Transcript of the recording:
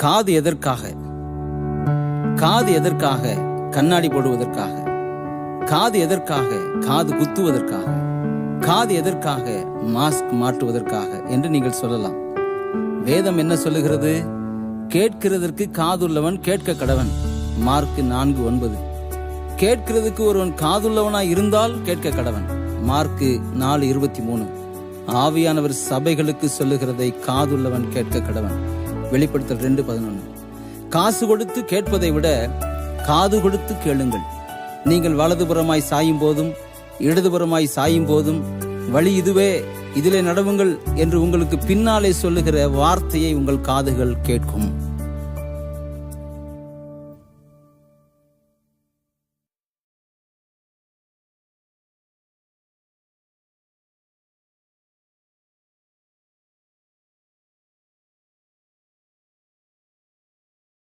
காது எதற்காக? காது எதற்காக? கண்ணாடி போடுவதற்காக. காது எதற்காக? காது குத்துவதற்காக. காது எதற்காக? மாஸ்க் மாட்டுவதற்காக என்று நீங்கள் சொல்லலாம். வேதம் என்ன சொல்லுகிறது? கேட்கிறதற்கு காதுள்ளவன் கேட்க கடவன். மார்க் 4:9. கேட்கிறதுக்கு ஒருவன் காதுள்ளவனாய் இருந்தால் கேட்க கடவன். மார்க் 4:23. ஆவியானவர் சபைகளுக்கு சொல்லுகிறதை காதுள்ளவன் கேட்க கடவன். வெளிப்படுத்தல் 2:11. காசு கொடுத்து கேட்பதை விட காது கொடுத்து கேளுங்கள். நீங்கள் வலதுபுறமாய் சாயும் போதும் இடதுபுறமாய் சாயும் போதும் வழி இதுவே, இதிலே நடவுங்கள் என்று உங்களுக்கு பின்னாலே சொல்லுகிற வார்த்தையை உங்கள் காதுகள் கேட்கும்.